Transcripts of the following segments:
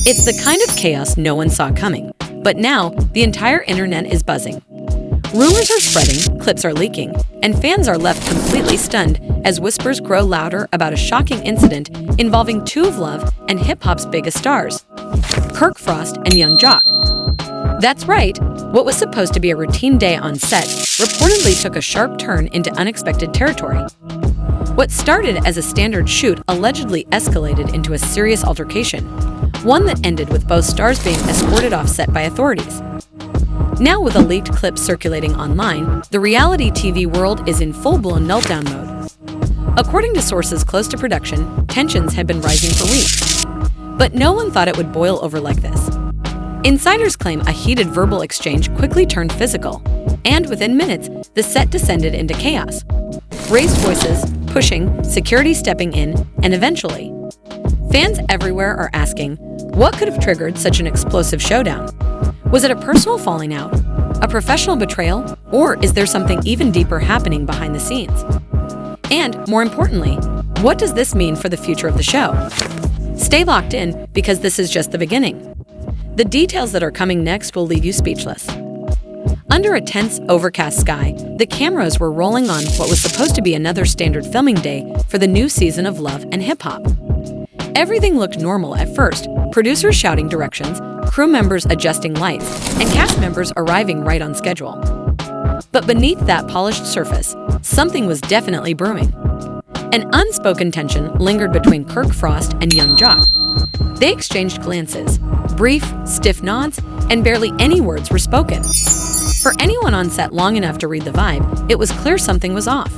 It's the kind of chaos no one saw coming, but now the entire internet is buzzing. Rumors are spreading, clips are leaking, and fans are left completely stunned as whispers grow louder about a shocking incident involving two of love and hip-hop's biggest stars, Kirk Frost and Young Jock. That's right, what was supposed to be a routine day on set reportedly took a sharp turn into unexpected territory. What started as a standard shoot allegedly escalated into a serious altercation, one that ended with both stars being escorted off set by authorities. Now, with a leaked clip circulating online, the reality TV world is in full-blown meltdown mode. According to sources close to production, tensions had been rising for weeks. But no one thought it would boil over like this. Insiders claim a heated verbal exchange quickly turned physical, and within minutes, the set descended into chaos. Raised voices, pushing, security stepping in, and eventually, fans everywhere are asking, what could have triggered such an explosive showdown? Was it a personal falling out, a professional betrayal, or is there something even deeper happening behind the scenes? And, more importantly, what does this mean for the future of the show? Stay locked in, because this is just the beginning. The details that are coming next will leave you speechless. Under a tense, overcast sky, the cameras were rolling on what was supposed to be another standard filming day for the new season of Love and Hip Hop. Everything looked normal at first, producers shouting directions, crew members adjusting lights, and cast members arriving right on schedule. But beneath that polished surface, something was definitely brewing. An unspoken tension lingered between Kirk Frost and Young Jock. They exchanged glances, brief, stiff nods, and barely any words were spoken. For anyone on set long enough to read the vibe, it was clear something was off.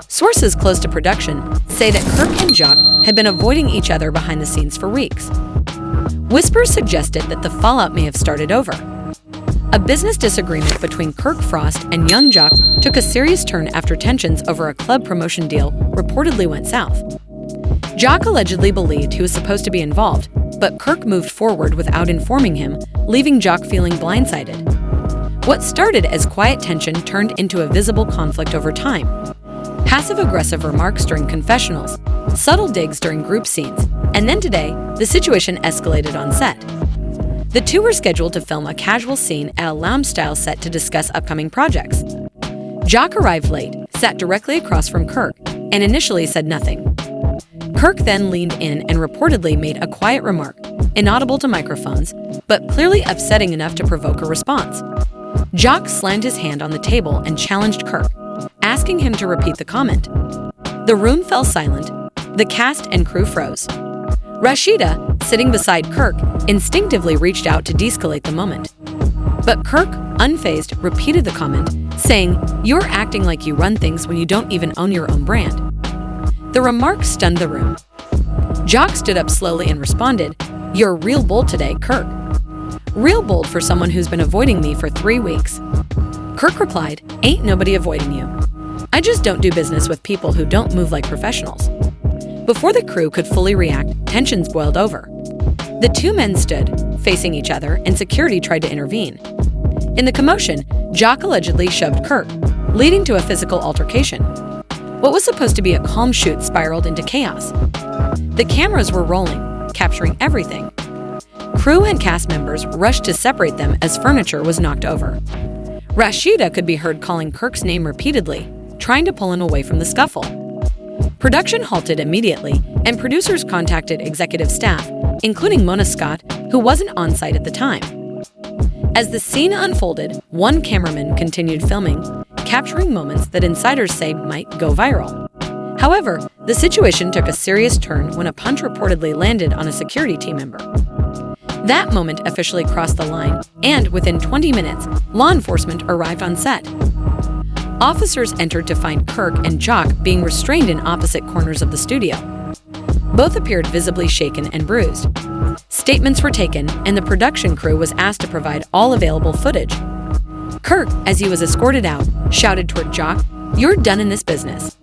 Sources close to production say that Kirk and Jock had been avoiding each other behind the scenes for weeks. Whispers suggested that the fallout may have started over. A business disagreement between Kirk Frost and Young Jock took a serious turn after tensions over a club promotion deal reportedly went south. Jock allegedly believed he was supposed to be involved, but Kirk moved forward without informing him, leaving Jock feeling blindsided. What started as quiet tension turned into a visible conflict over time. Passive-aggressive remarks during confessionals, subtle digs during group scenes, and then today, the situation escalated on set. The two were scheduled to film a casual scene at a lounge-style set to discuss upcoming projects. Jock arrived late, sat directly across from Kirk, and initially said nothing. Kirk then leaned in and reportedly made a quiet remark, inaudible to microphones, but clearly upsetting enough to provoke a response. Jock slammed his hand on the table and challenged Kirk, asking him to repeat the comment. The room fell silent. The cast and crew froze. Rashida, sitting beside Kirk, instinctively reached out to de-escalate the moment. But Kirk, unfazed, repeated the comment, saying, "You're acting like you run things when you don't even own your own brand." The remark stunned the room. Jock stood up slowly and responded, "You're real bold today, Kirk." "Real bold for someone who's been avoiding me for 3 weeks." Kirk replied, "Ain't nobody avoiding you. I just don't do business with people who don't move like professionals." Before the crew could fully react, tensions boiled over. The two men stood, facing each other, and security tried to intervene. In the commotion, Jock allegedly shoved Kirk, leading to a physical altercation. What was supposed to be a calm shoot spiraled into chaos. The cameras were rolling, capturing everything. Crew and cast members rushed to separate them as furniture was knocked over. Rashida could be heard calling Kirk's name repeatedly, trying to pull him away from the scuffle. Production halted immediately, and producers contacted executive staff, including Mona Scott, who wasn't on site at the time. As the scene unfolded, one cameraman continued filming, capturing moments that insiders say might go viral. However, the situation took a serious turn when a punch reportedly landed on a security team member. That moment officially crossed the line, and within 20 minutes, law enforcement arrived on set. Officers entered to find Kirk and Jock being restrained in opposite corners of the studio. Both appeared visibly shaken and bruised. Statements were taken, and the production crew was asked to provide all available footage. Kirk, as he was escorted out, shouted toward Jock, "You're done in this business."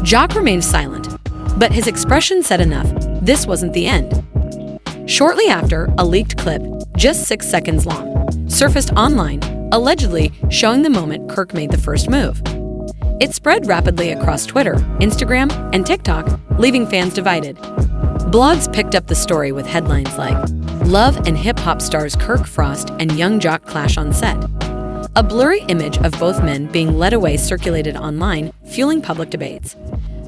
Jock remained silent, but his expression said enough. This wasn't the end. Shortly after, a leaked clip, just 6 seconds long, surfaced online, allegedly showing the moment Kirk made the first move. It spread rapidly across Twitter, Instagram, and TikTok, leaving fans divided. Blogs picked up the story with headlines like, Love and hip-hop stars Kirk Frost and young Jock clash on set. A blurry image of both men being led away circulated online, fueling public debates.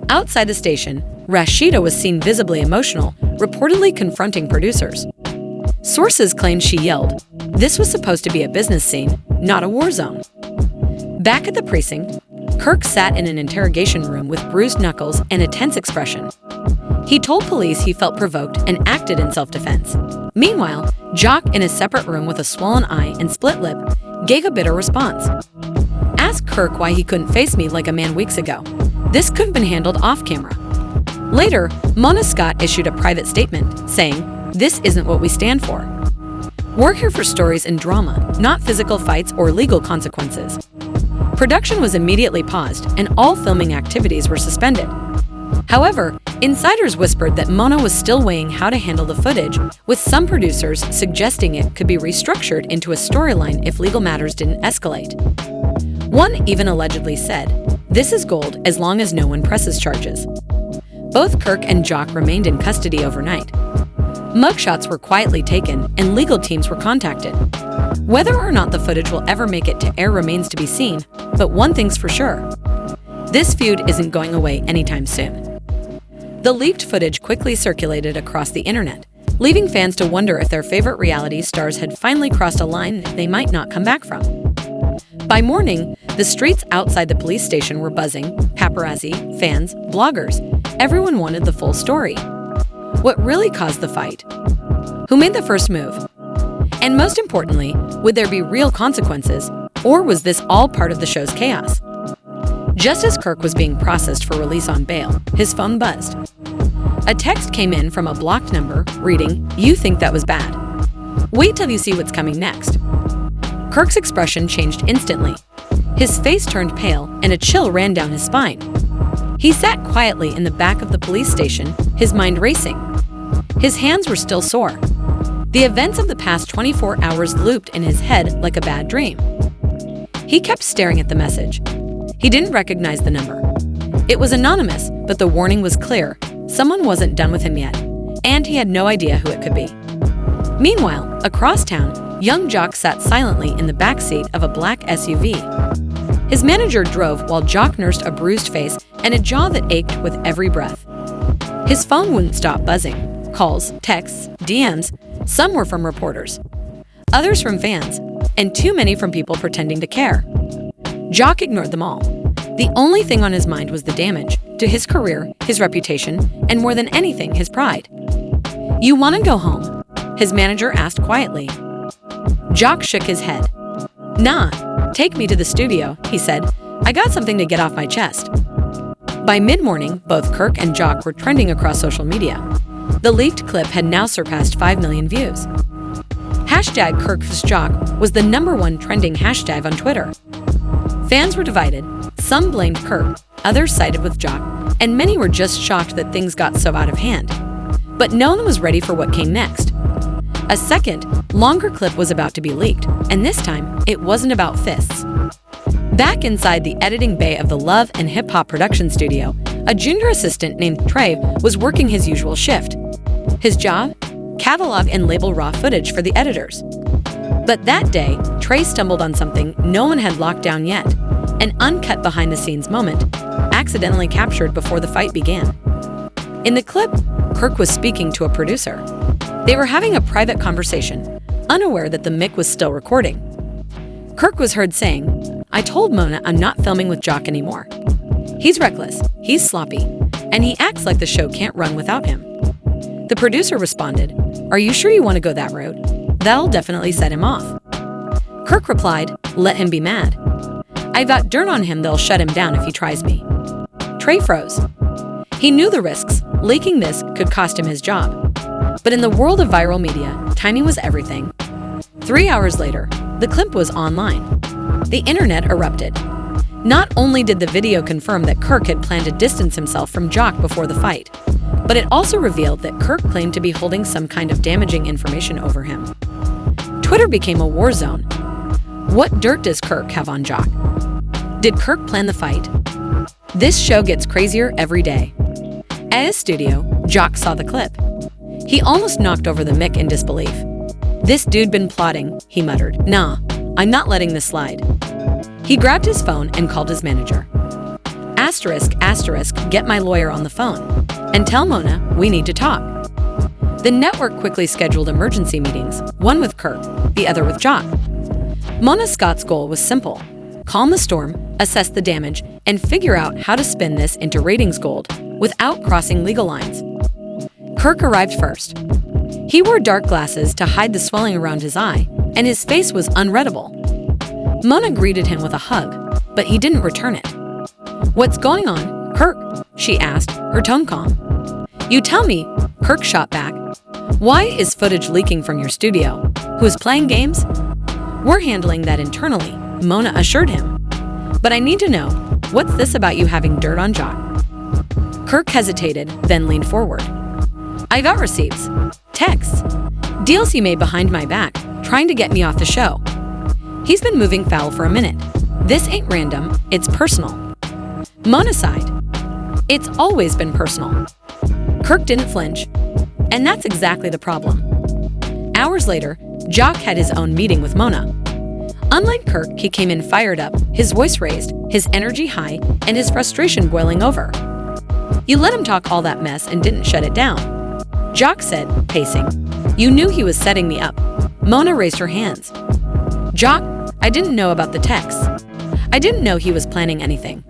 Outside the station, Rashida was seen visibly emotional, reportedly confronting producers. Sources claimed she yelled, "This was supposed to be a business scene, not a war zone." Back at the precinct, Kirk sat in an interrogation room with bruised knuckles and a tense expression. He told police he felt provoked and acted in self-defense. Meanwhile, Jock, in a separate room with a swollen eye and split lip, gave a bitter response. Asked Kirk why he couldn't face me like a man weeks ago. This could have been handled off camera. Later, Mona Scott issued a private statement, saying, "This isn't what we stand for. We're here for stories and drama, not physical fights or legal consequences." Production was immediately paused, and all filming activities were suspended. However, insiders whispered that Mona was still weighing how to handle the footage, with some producers suggesting it could be restructured into a storyline if legal matters didn't escalate. One even allegedly said, "This is gold as long as no one presses charges." Both Kirk and Jock remained in custody overnight. Mugshots were quietly taken, and legal teams were contacted. Whether or not the footage will ever make it to air remains to be seen, but one thing's for sure: this feud isn't going away anytime soon. The leaked footage quickly circulated across the internet, leaving fans to wonder if their favorite reality stars had finally crossed a line they might not come back from. By morning, the streets outside the police station were buzzing. Paparazzi, fans, bloggers, everyone wanted the full story. What really caused the fight? Who made the first move? And most importantly, would there be real consequences, or was this all part of the show's chaos? Just as Kirk was being processed for release on bail, his phone buzzed. A text came in from a blocked number, reading, "You think that was bad? Wait till you see what's coming next." Kirk's expression changed instantly. His face turned pale, and a chill ran down his spine. He sat quietly in the back of the police station, his mind racing. His hands were still sore. The events of the past 24 hours looped in his head like a bad dream. He kept staring at the message. He didn't recognize the number. It was anonymous, but the warning was clear. Someone wasn't done with him yet, and he had no idea who it could be. Meanwhile, across town, young Jock sat silently in the backseat of a black SUV. His manager drove while Jock nursed a bruised face and a jaw that ached with every breath. His phone wouldn't stop buzzing. Calls, texts, DMs, some were from reporters, others from fans, and too many from people pretending to care. Jock ignored them all. The only thing on his mind was the damage to his career, his reputation, and more than anything, his pride. "You want to go home?" his manager asked quietly. Jock shook his head. "Nah, take me to the studio," he said. "I got something to get off my chest." By mid-morning, both Kirk and Jock were trending across social media. The leaked clip had now surpassed 5 million views. Hashtag #KirkVsJock was the #1 trending hashtag on Twitter. Fans were divided. Some blamed Kirk, others sided with Jock, and many were just shocked that things got so out of hand. But no one was ready for what came next. A second, longer clip was about to be leaked, and this time, it wasn't about fists. Back inside the editing bay of the Love and Hip Hop production studio, a junior assistant named Trey was working his usual shift. His job? Catalog and label raw footage for the editors. But that day, Trey stumbled on something no one had locked down yet, an uncut behind-the-scenes moment, accidentally captured before the fight began. In the clip, Kirk was speaking to a producer. They were having a private conversation, unaware that the mic was still recording. Kirk was heard saying, "I told Mona I'm not filming with Jock anymore. He's reckless, he's sloppy, and he acts like the show can't run without him." The producer responded, "Are you sure you want to go that route? That'll definitely set him off." Kirk replied, "Let him be mad. I've got dirt on him that'll shut him down if he tries me." Trey froze. He knew the risks. Leaking this could cost him his job. But in the world of viral media, timing was everything. 3 hours later, the clip was online. The internet erupted. Not only did the video confirm that Kirk had planned to distance himself from Jock before the fight, but it also revealed that Kirk claimed to be holding some kind of damaging information over him. Twitter became a war zone. What dirt does Kirk have on Jock? Did Kirk plan the fight? This show gets crazier every day. At his studio, Jock saw the clip. He almost knocked over the mic in disbelief. "This dude been plotting," he muttered. "Nah, I'm not letting this slide." He grabbed his phone and called his manager. ***, get my lawyer on the phone. And tell Mona we need to talk." The network quickly scheduled emergency meetings, one with Kirk, the other with Jock. Mona Scott's goal was simple: calm the storm, assess the damage, and figure out how to spin this into ratings gold without crossing legal lines. Kirk arrived first. He wore dark glasses to hide the swelling around his eye, and his face was unreadable. Mona greeted him with a hug, but he didn't return it. "What's going on, Kirk?" she asked, her tone calm. "You tell me," Kirk shot back. "Why is footage leaking from your studio? Who is playing games?" "We're handling that internally," Mona assured him. "But I need to know, what's this about you having dirt on Jock?" Kirk hesitated, then leaned forward. "I got receipts, texts, deals he made behind my back, trying to get me off the show. He's been moving foul for a minute. This ain't random, it's personal." Mona sighed. "It's always been personal." Kirk didn't flinch. And that's exactly the problem. Hours later, Jock had his own meeting with Mona. Unlike Kirk, he came in fired up, his voice raised, his energy high, and his frustration boiling over. "You let him talk all that mess and didn't shut it down," Jock said, pacing. "You knew he was setting me up." Mona raised her hands. "Jock, I didn't know about the texts. I didn't know he was planning anything.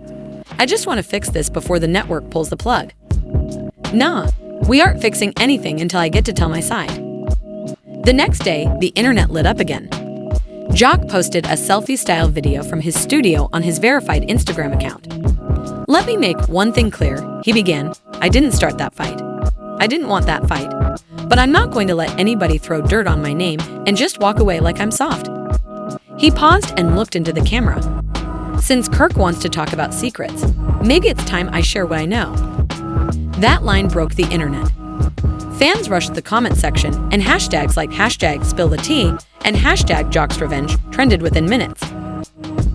I just want to fix this before the network pulls the plug." "Nah, we aren't fixing anything until I get to tell my side." The next day, the internet lit up again. Jock posted a selfie-style video from his studio on his verified Instagram account. "Let me make one thing clear," he began. "I didn't start that fight. I didn't want that fight. But I'm not going to let anybody throw dirt on my name and just walk away like I'm soft." He paused and looked into the camera. "Since Kirk wants to talk about secrets, maybe it's time I share what I know." That line broke the internet. Fans rushed the comment section, and hashtags like #SpillTheTea and #JocksRevenge trended within minutes.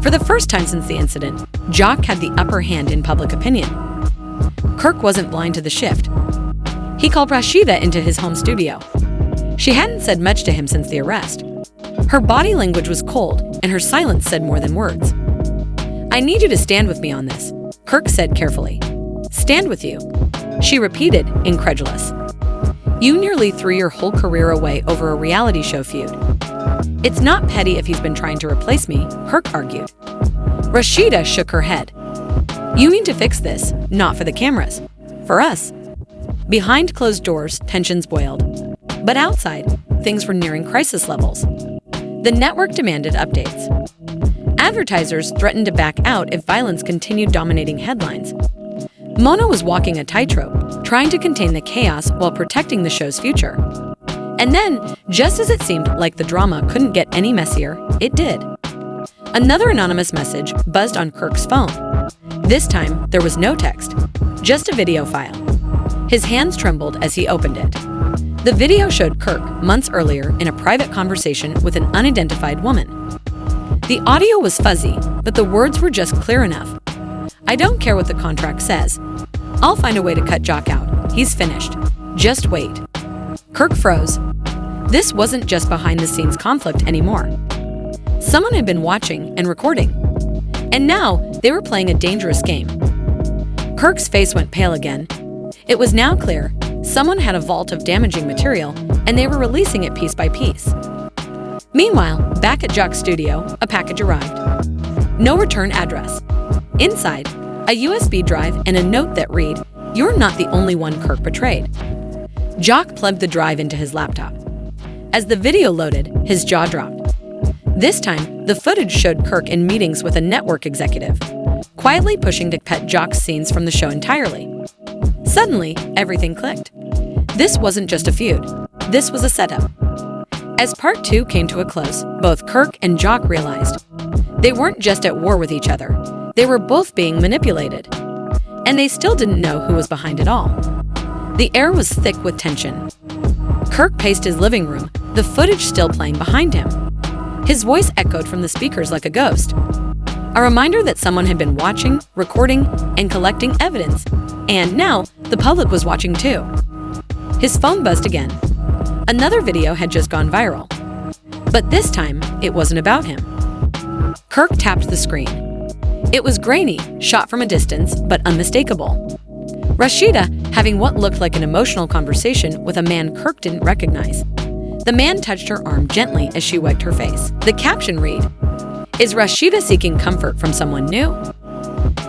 For the first time since the incident, Jock had the upper hand in public opinion. Kirk wasn't blind to the shift. He called Rashida into his home studio. She hadn't said much to him since the arrest. Her body language was cold, and her silence said more than words. "I need you to stand with me on this," Kirk said carefully. "Stand with you?" She repeated, incredulous. "You nearly threw your whole career away over a reality show feud." "It's not petty if he's been trying to replace me," Kirk argued. Rashida shook her head. "You need to fix this, not for the cameras. For us." Behind closed doors, tensions boiled. But outside, things were nearing crisis levels. The network demanded updates. Advertisers threatened to back out if violence continued dominating headlines. Mona was walking a tightrope, trying to contain the chaos while protecting the show's future. And then, just as it seemed like the drama couldn't get any messier, it did. Another anonymous message buzzed on Kirk's phone. This time, there was no text, just a video file. His hands trembled as he opened it. The video showed Kirk months earlier in a private conversation with an unidentified woman. The audio was fuzzy, but the words were just clear enough. "I don't care what the contract says. I'll find a way to cut Jock out. He's finished. Just wait." Kirk froze. This wasn't just behind-the-scenes conflict anymore. Someone had been watching and recording. And now, they were playing a dangerous game. Kirk's face went pale again. It was now clear someone had a vault of damaging material, and they were releasing it piece by piece. Meanwhile, back at Jock's studio, a package arrived. No return address. Inside, a USB drive and a note that read, "You're not the only one Kirk betrayed." Jock plugged the drive into his laptop. As the video loaded, his jaw dropped. This time, the footage showed Kirk in meetings with a network executive, quietly pushing to cut Jock's scenes from the show entirely. Suddenly, everything clicked. This wasn't just a feud. This was a setup. As part 2 came to a close, both Kirk and Jock realized they weren't just at war with each other. They were both being manipulated. And they still didn't know who was behind it all. The air was thick with tension. Kirk paced his living room, the footage still playing behind him. His voice echoed from the speakers like a ghost. A reminder that someone had been watching, recording, and collecting evidence. And now, the public was watching too. His phone buzzed again. Another video had just gone viral. But this time, it wasn't about him. Kirk tapped the screen. It was grainy, shot from a distance, but unmistakable. Rashida having what looked like an emotional conversation with a man Kirk didn't recognize. The man touched her arm gently as she wiped her face. The caption read, "Is Rashida seeking comfort from someone new?"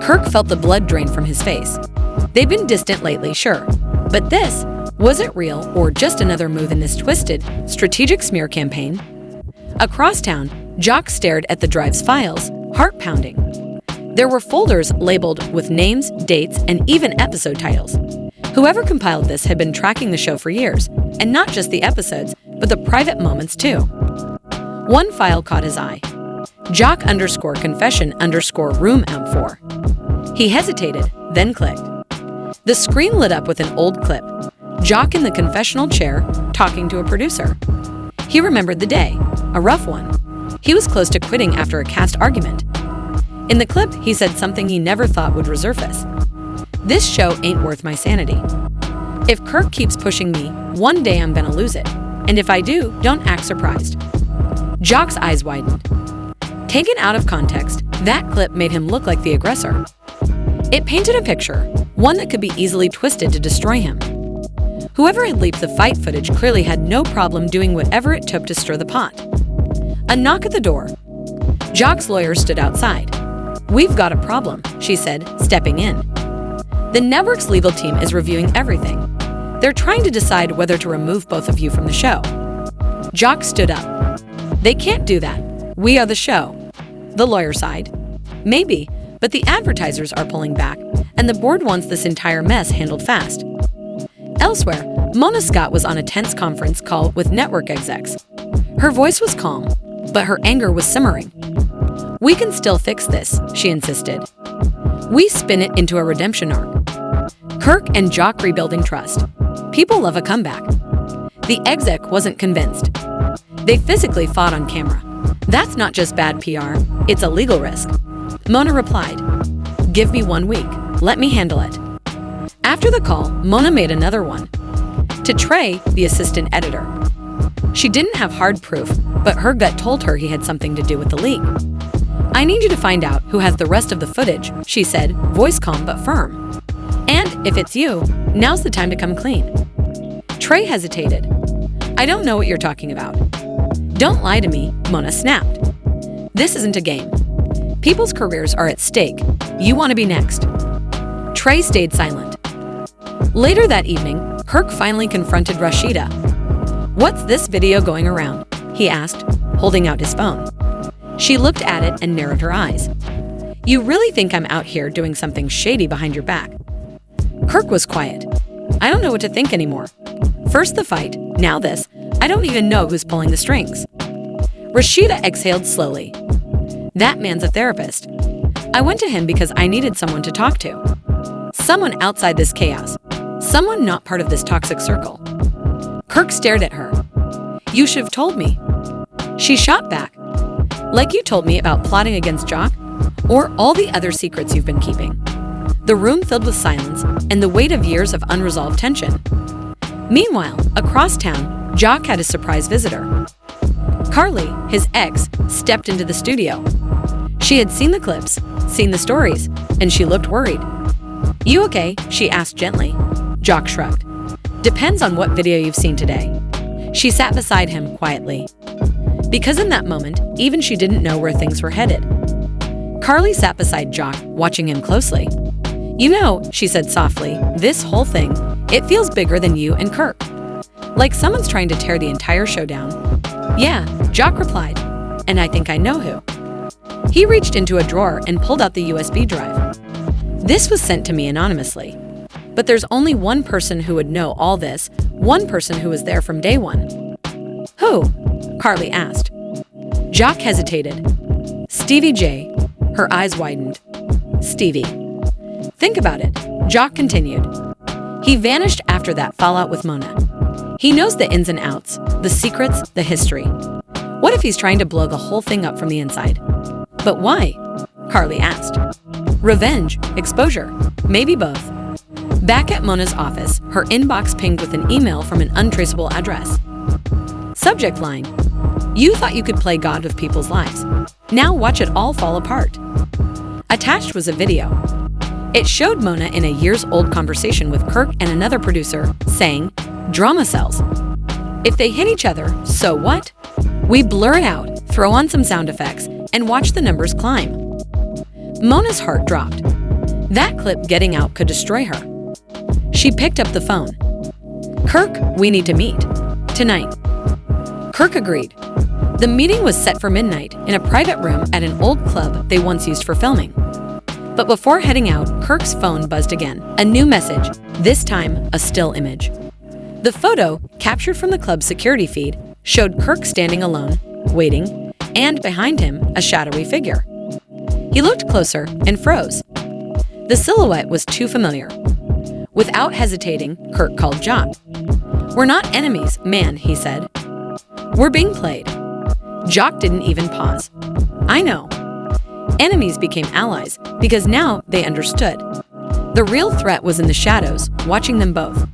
Kirk felt the blood drain from his face. They've been distant lately, sure. But this, was it real or just another move in this twisted, strategic smear campaign? Across town, Jock stared at the drive's files, heart pounding. There were folders labeled with names, dates, and even episode titles. Whoever compiled this had been tracking the show for years, and not just the episodes, but the private moments too. One file caught his eye. Jock_confession_room_4. He hesitated, then clicked. The screen lit up with an old clip. Jock in the confessional chair, talking to a producer. He remembered the day, a rough one. He was close to quitting after a cast argument. In the clip, he said something he never thought would resurface. "This show ain't worth my sanity. If Kirk keeps pushing me, one day I'm gonna lose it. And if I do, don't act surprised." Jock's eyes widened. Taken out of context, that clip made him look like the aggressor. It painted a picture, one that could be easily twisted to destroy him. Whoever had leaked the fight footage clearly had no problem doing whatever it took to stir the pot. A knock at the door. Jock's lawyer stood outside. "We've got a problem," she said, stepping in. "The network's legal team is reviewing everything. They're trying to decide whether to remove both of you from the show." Jock stood up. "They can't do that. We are the show." The lawyer sighed. "Maybe, but the advertisers are pulling back, and the board wants this entire mess handled fast." Elsewhere, Mona Scott was on a tense conference call with network execs. Her voice was calm, but her anger was simmering. "We can still fix this," she insisted. "We spin it into a redemption arc. Kirk and Jock rebuilding trust. People love a comeback." The exec wasn't convinced. "They physically fought on camera. That's not just bad PR, it's a legal risk." Mona replied, "Give me 1 week. Let me handle it." After the call, Mona made another one. To Trey, the assistant editor. She didn't have hard proof, but her gut told her he had something to do with the leak. "I need you to find out who has the rest of the footage," she said, voice calm but firm. "And if it's you, now's the time to come clean." Trey hesitated. "I don't know what you're talking about." "Don't lie to me," Mona snapped. "This isn't a game. People's careers are at stake. You want to be next." Trey stayed silent. Later that evening, Kirk finally confronted Rashida. "What's this video going around?" he asked, holding out his phone. She looked at it and narrowed her eyes. "You really think I'm out here doing something shady behind your back?" Kirk was quiet. "I don't know what to think anymore. First the fight, now this. I don't even know who's pulling the strings." Rashida exhaled slowly. "That man's a therapist. I went to him because I needed someone to talk to. Someone outside this chaos. Someone not part of this toxic circle." Kirk stared at her. "You should have told me." She shot back. "Like you told me about plotting against Jock? Or all the other secrets you've been keeping?" The room filled with silence and the weight of years of unresolved tension. Meanwhile, across town, Jock had a surprise visitor. Carly, his ex, stepped into the studio. She had seen the clips, seen the stories, and she looked worried. "You okay?" she asked gently. Jock shrugged. "Depends on what video you've seen today." She sat beside him quietly. Because in that moment, even she didn't know where things were headed. Carly sat beside Jock, watching him closely. "You know," she said softly, "this whole thing, it feels bigger than you and Kirk. Like someone's trying to tear the entire show down." "Yeah," Jock replied, "and I think I know who." He reached into a drawer and pulled out the USB drive. "This was sent to me anonymously. But there's only one person who would know all this, one person who was there from day one." "Who?" Carly asked. Jock hesitated. "Stevie J." Her eyes widened. "Stevie." "Think about it," Jock continued. "He vanished after that fallout with Mona. He knows the ins and outs, the secrets, the history. What if he's trying to blow the whole thing up from the inside?" "But why?" Carly asked. "Revenge, exposure, maybe both." Back at Mona's office, her inbox pinged with an email from an untraceable address. Subject line: "You thought you could play God with people's lives. Now watch it all fall apart." Attached was a video. It showed Mona in a years-old conversation with Kirk and another producer, saying, "Drama cells. If they hit each other, so what? We blur it out, throw on some sound effects, and watch the numbers climb." Mona's heart dropped. That clip getting out could destroy her. She picked up the phone. "Kirk, we need to meet. Tonight." Kirk agreed. The meeting was set for midnight in a private room at an old club they once used for filming. But before heading out, Kirk's phone buzzed again. A new message, this time a still image. The photo, captured from the club's security feed, showed Kirk standing alone, waiting, and behind him, a shadowy figure. He looked closer and froze. The silhouette was too familiar. Without hesitating, Kirk called Jock. "We're not enemies, man," he said. "We're being played." Jock didn't even pause. "I know." Enemies became allies because now they understood. The real threat was in the shadows, watching them both.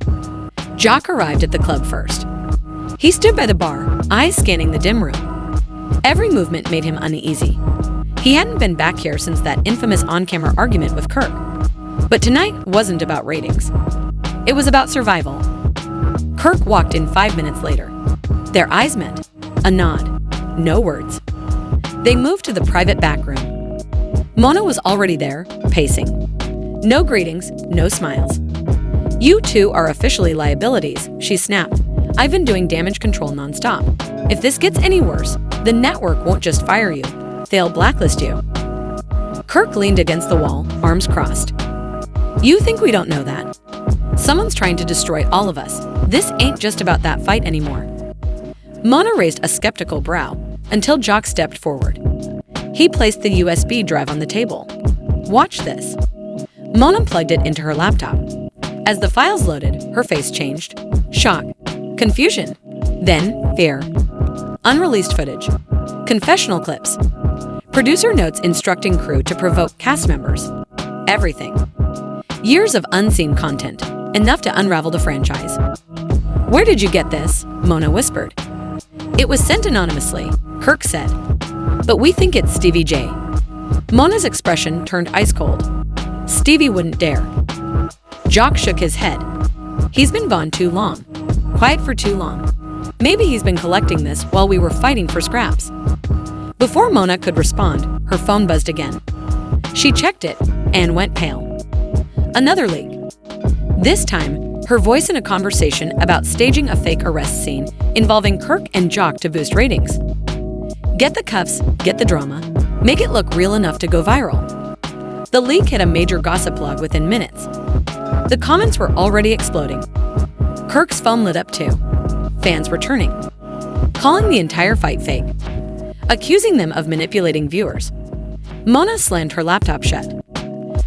Jock arrived at the club first. He stood by the bar, eyes scanning the dim room. Every movement made him uneasy. He hadn't been back here since that infamous on-camera argument with Kirk. But tonight wasn't about ratings. It was about survival. Kirk walked in 5 minutes later. Their eyes met. A nod. No words. They moved to the private back room. Mona was already there, pacing. No greetings, no smiles. "You two are officially liabilities," she snapped. "I've been doing damage control nonstop. If this gets any worse, the network won't just fire you. They'll blacklist you." Kirk leaned against the wall, arms crossed. "You think we don't know that? Someone's trying to destroy all of us. This ain't just about that fight anymore." Mona raised a skeptical brow until Jock stepped forward. He placed the USB drive on the table. "Watch this." Mona plugged it into her laptop. As the files loaded, her face changed. Shock. Confusion. Then fear. Unreleased footage. Confessional clips. Producer notes instructing crew to provoke cast members. Everything. Years of unseen content. Enough to unravel the franchise. "Where did you get this?" Mona whispered. "It was sent anonymously," Kirk said. "But we think it's Stevie J." Mona's expression turned ice cold. "Stevie wouldn't dare." Jock shook his head. "He's been gone too long. Quiet for too long. Maybe he's been collecting this while we were fighting for scraps." Before Mona could respond, her phone buzzed again. She checked it and went pale. Another leak. This time, her voice in a conversation about staging a fake arrest scene involving Kirk and Jock to boost ratings. Get the cuffs, get the drama, make it look real enough to go viral. The leak hit a major gossip blog within minutes. The comments were already exploding. Kirk's phone lit up too. Fans were turning, calling the entire fight fake, accusing them of manipulating viewers. Mona slammed her laptop shut.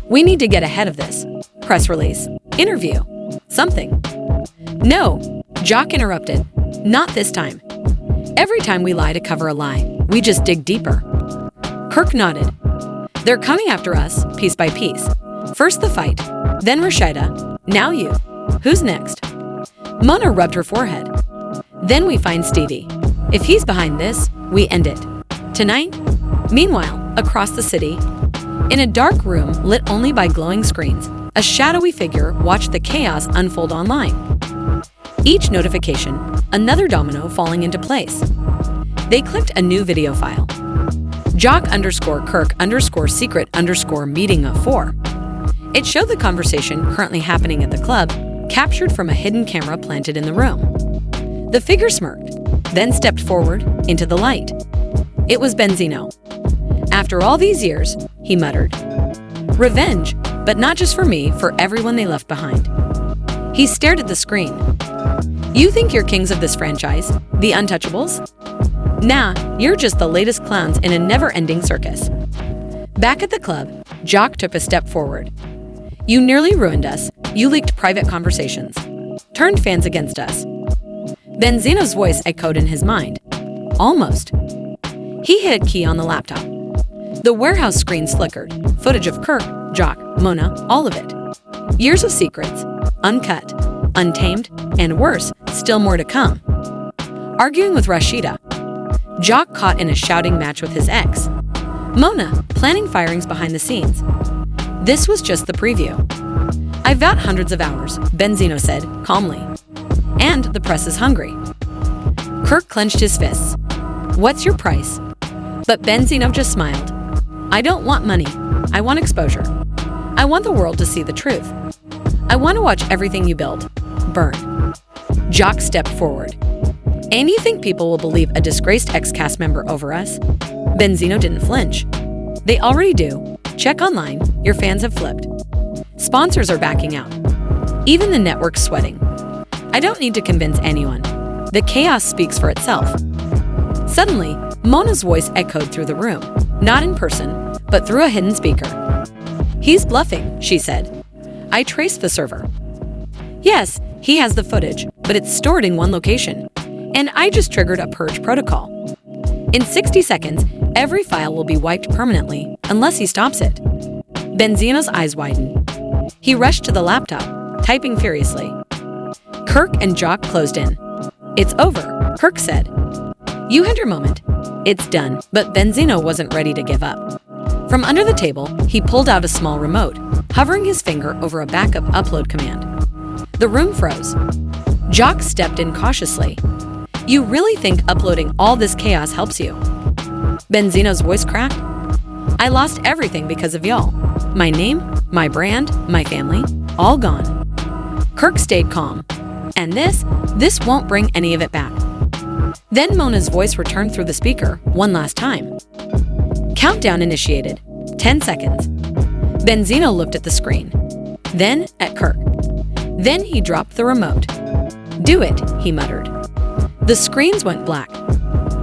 "We need to get ahead of this. Press release, interview, something." "No," Jock interrupted. "Not this time. Every time we lie to cover a lie, we just dig deeper." Kirk nodded. "They're coming after us, piece by piece. First the fight, then Rashida, now you. Who's next?" Mona rubbed her forehead. "Then we find Stevie. If he's behind this, we end it. Tonight?" Meanwhile, across the city, in a dark room lit only by glowing screens, a shadowy figure watched the chaos unfold online. Each notification, another domino falling into place. They clicked a new video file. Jock_Kirk_secret_meeting of 4. It showed the conversation currently happening at the club, captured from a hidden camera planted in the room. The figure smirked, then stepped forward into the light. It was Benzino. "After all these years," he muttered. "Revenge, but not just for me, for everyone they left behind." He stared at the screen. "You think you're kings of this franchise, the untouchables? Nah, you're just the latest clowns in a never-ending circus." Back at the club, Jock took a step forward. "You nearly ruined us. You leaked private conversations. Turned fans against us." Benzino's voice echoed in his mind. "Almost." He hit a key on the laptop. The warehouse screens flickered. Footage of Kirk, Jock, Mona, all of it. Years of secrets, uncut, untamed, and worse, still more to come. Arguing with Rashida. Jock caught in a shouting match with his ex. Mona planning firings behind the scenes. This was just the preview. I've got hundreds of hours, Benzino said, calmly. And the press is hungry. Kirk clenched his fists. What's your price? But Benzino just smiled. I don't want money. I want exposure. I want the world to see the truth. I want to watch everything you build burn. Jock stepped forward. And you think people will believe a disgraced ex-cast member over us? Benzino didn't flinch. They already do. Check online. Your fans have flipped. Sponsors are backing out. Even the network's sweating. I don't need to convince anyone. The chaos speaks for itself. Suddenly, Mona's voice echoed through the room, not in person, but through a hidden speaker. He's bluffing, she said. I traced the server. Yes, he has the footage, but it's stored in one location. And I just triggered a purge protocol. In 60 seconds, every file will be wiped permanently, unless he stops it. Benzino's eyes widened. He rushed to the laptop, typing furiously. Kirk and Jock closed in. It's over, Kirk said. You had your moment. It's done, but Benzino wasn't ready to give up. From under the table, he pulled out a small remote, hovering his finger over a backup upload command. The room froze. Jock stepped in cautiously. You really think uploading all this chaos helps you? Benzino's voice cracked. I lost everything because of y'all. My name, my brand, my family, all gone. Kirk stayed calm. And this won't bring any of it back. Then Mona's voice returned through the speaker one last time. Countdown initiated. 10 seconds. Benzino looked at the screen. Then at Kirk. Then he dropped the remote. Do it, he muttered. The screens went black.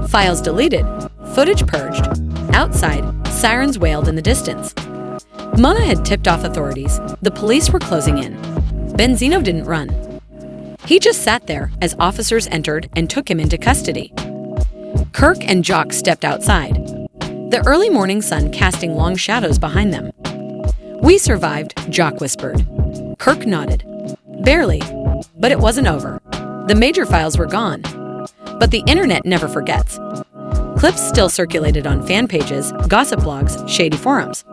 Files deleted. Footage purged. Outside, sirens wailed in the distance. Mona had tipped off authorities. The police were closing in. Benzino didn't run. He just sat there as officers entered and took him into custody. Kirk and Jock stepped outside, the early morning sun casting long shadows behind them. We survived, Jock whispered. Kirk nodded. Barely, but it wasn't over. The major files were gone. But the internet never forgets. Clips still circulated on fan pages, gossip blogs, shady forums.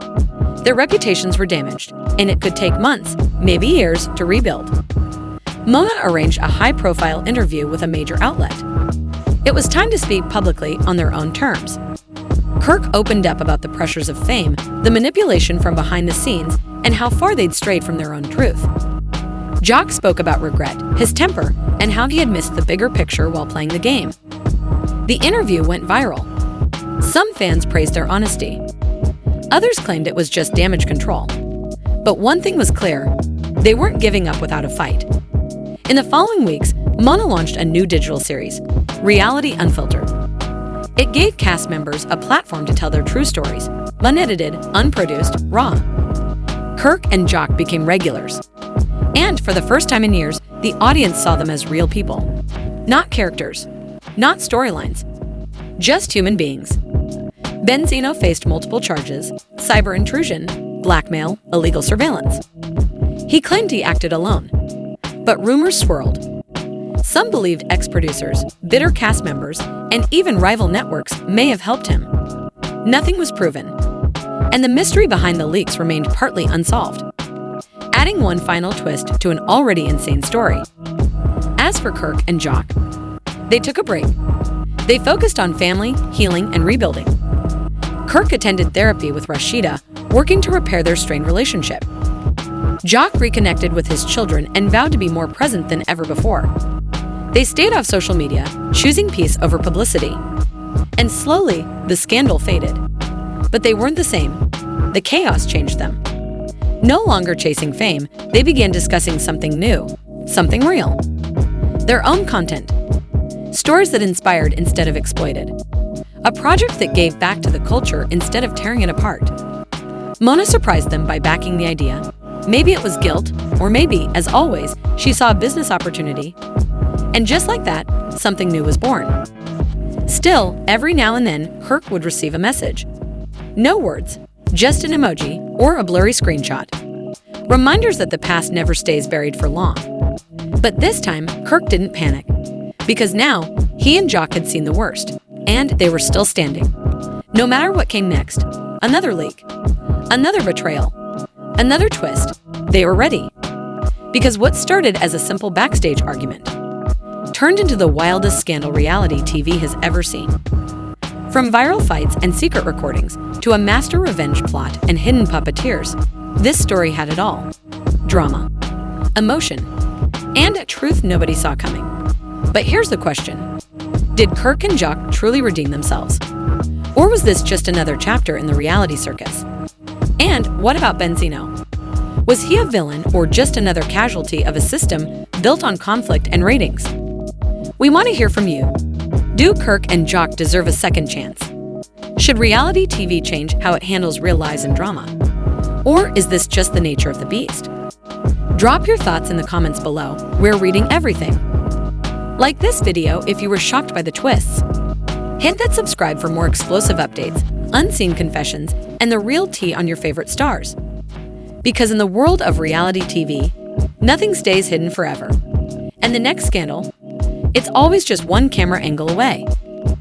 Their reputations were damaged, and it could take months, maybe years, to rebuild. Mona arranged a high-profile interview with a major outlet. It was time to speak publicly on their own terms. Kirk opened up about the pressures of fame, the manipulation from behind the scenes, and how far they'd strayed from their own truth. Jock spoke about regret, his temper, and how he had missed the bigger picture while playing the game. The interview went viral. Some fans praised their honesty. Others claimed it was just damage control. But one thing was clear, they weren't giving up without a fight. In the following weeks, Mona launched a new digital series, Reality Unfiltered. It gave cast members a platform to tell their true stories, unedited, unproduced, raw. Kirk and Jock became regulars. And for the first time in years, the audience saw them as real people. Not characters, not storylines, just human beings. Benzino faced multiple charges: cyber intrusion, blackmail, illegal surveillance. He claimed he acted alone. But rumors swirled. Some believed ex-producers, bitter cast members, and even rival networks may have helped him. Nothing was proven. And the mystery behind the leaks remained partly unsolved, adding one final twist to an already insane story. As for Kirk and Jock, they took a break. They focused on family, healing, and rebuilding. Kirk attended therapy with Rashida, working to repair their strained relationship. Jock reconnected with his children and vowed to be more present than ever before. They stayed off social media, choosing peace over publicity. And slowly, the scandal faded. But they weren't the same. The chaos changed them. No longer chasing fame, they began discussing something new, something real. Their own content. Stories that inspired instead of exploited. A project that gave back to the culture instead of tearing it apart. Mona surprised them by backing the idea. Maybe it was guilt, or maybe, as always, she saw a business opportunity. And just like that, something new was born. Still, every now and then, Kirk would receive a message. No words, just an emoji or a blurry screenshot. Reminders that the past never stays buried for long. But this time, Kirk didn't panic, because now he and Jock had seen the worst, and they were still standing. No matter what came next, another leak, another betrayal, another twist, they were ready. Because what started as a simple backstage argument turned into the wildest scandal reality TV has ever seen. From viral fights and secret recordings to a master revenge plot and hidden puppeteers, this story had it all. Drama, emotion, and a truth nobody saw coming. But here's the question. Did Kirk and Jock truly redeem themselves? Or was this just another chapter in the reality circus? And what about Benzino? Was he a villain or just another casualty of a system built on conflict and ratings? We want to hear from you. Do Kirk and Jock deserve a second chance? Should reality TV change how it handles real lies and drama? Or is this just the nature of the beast? Drop your thoughts in the comments below. We're reading everything. Like this video if you were shocked by the twists. Hit that subscribe for more explosive updates, unseen confessions, and the real tea on your favorite stars. Because in the world of reality TV, nothing stays hidden forever. And the next scandal, it's always just one camera angle away.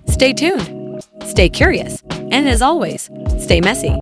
Stay tuned, stay curious, and as always, stay messy.